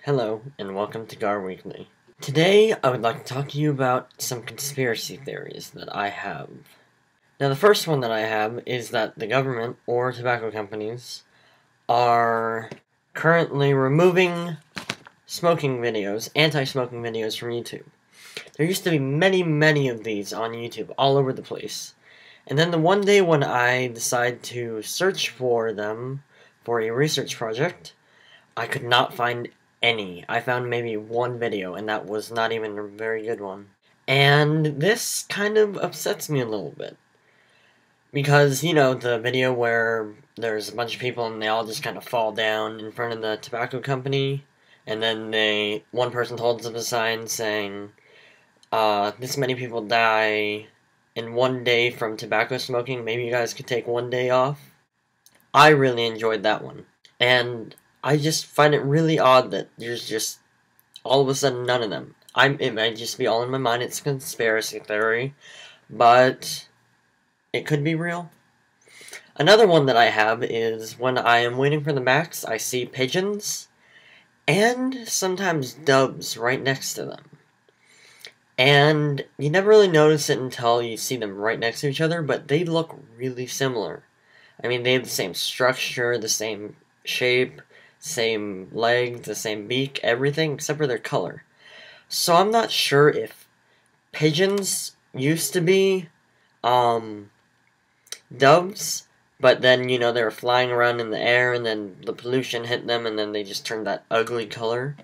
Hello, and welcome to Gar Weekly. Today, I would like to talk to you about some conspiracy theories that I have. Now, the first one that I have is that the government, or tobacco companies, are currently removing smoking videos, anti-smoking videos from YouTube. There used to be many of these on YouTube, all over the place. And then the one day when I decided to search for them for a research project, I could not find any. I found maybe one video, and that was not even a very good one. And this kind of upsets me a little bit. Because, you know, the video where there's a bunch of people and they all just kind of fall down in front of the tobacco company, and then one person holds up a sign saying, this many people die in one day from tobacco smoking, maybe you guys could take one day off. I really enjoyed that one. And I just find it really odd that there's just, all of a sudden, none of them. It might just be all in my mind, it's a conspiracy theory, but it could be real. Another one that I have is when I am waiting for the Macs, I see pigeons, and sometimes doves right next to them. And you never really notice it until you see them right next to each other, but they look really similar. I mean, they have the same structure, the same shape, same legs, the same beak, everything except for their color. So I'm not sure if pigeons used to be doves, but then, you know, they were flying around in the air and then the pollution hit them and then they just turned that ugly color.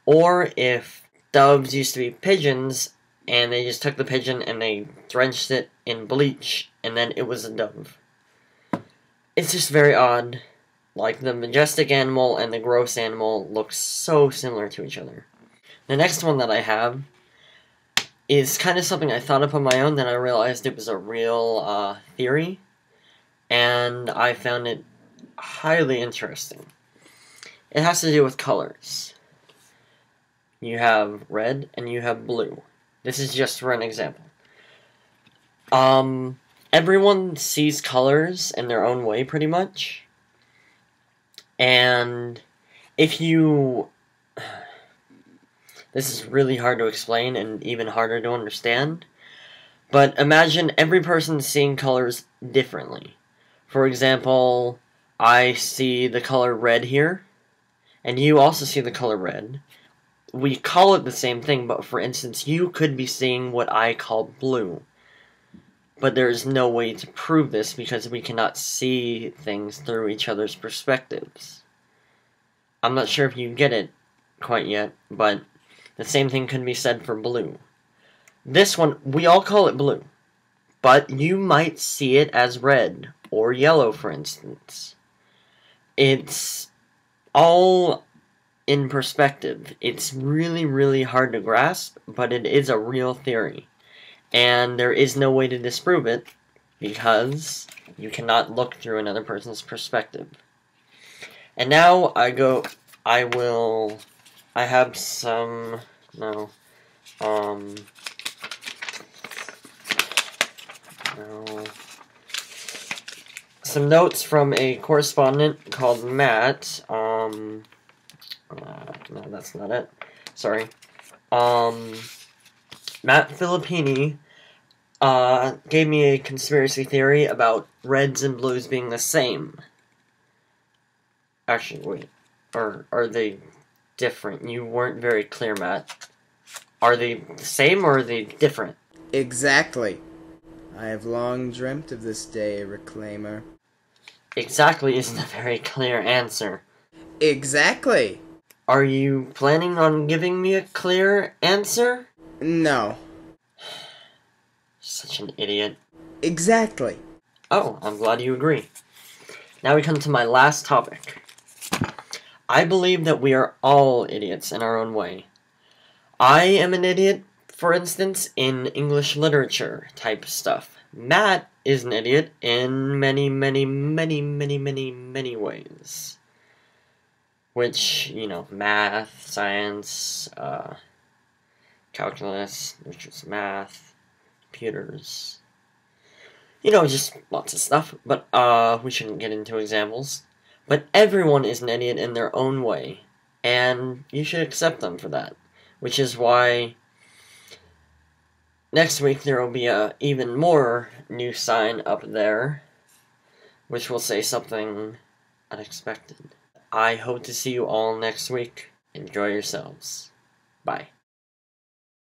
Or if doves used to be pigeons and they just took the pigeon and they drenched it in bleach and then it was a dove. It's just very odd. Like, the majestic animal and the gross animal look so similar to each other. The next one that I have is kind of something I thought up on my own, then I realized it was a real theory, and I found it highly interesting. It has to do with colors. You have red and you have blue. This is just for an example. Everyone sees colors in their own way, pretty much. And if you... This is really hard to explain and even harder to understand. But imagine every person seeing colors differently. For example, I see the color red here, and you also see the color red. We call it the same thing, but for instance, you could be seeing what I call blue. But there is no way to prove this because we cannot see things through each other's perspectives. I'm not sure if you get it quite yet, but the same thing could be said for blue. This one, we all call it blue, but you might see it as red or yellow, for instance. It's all in perspective. It's really hard to grasp, but it is a real theory. And there is no way to disprove it, because you cannot look through another person's perspective. And now I have some, some notes from a correspondent called Matt, no, that's not it, sorry, Matt Filippini, gave me a conspiracy theory about reds and blues being the same. Actually, wait. Are they different? You weren't very clear, Matt. Are they the same or are they different? Exactly. I have long dreamt of this day, Reclaimer. Exactly isn't a very clear answer. Exactly. Are you planning on giving me a clear answer? No. Such an idiot. Exactly. Oh, I'm glad you agree. Now we come to my last topic. I believe that we are all idiots in our own way. I am an idiot, for instance, in English literature type stuff. Matt is an idiot in many ways. Which, you know, math, science, calculus, which is math, computers. You know, just lots of stuff, but we shouldn't get into examples. But everyone is an idiot in their own way. and you should accept them for that. Which is why next week there will be a even more new sign up there, which will say something unexpected. I hope to see you all next week. Enjoy yourselves. Bye.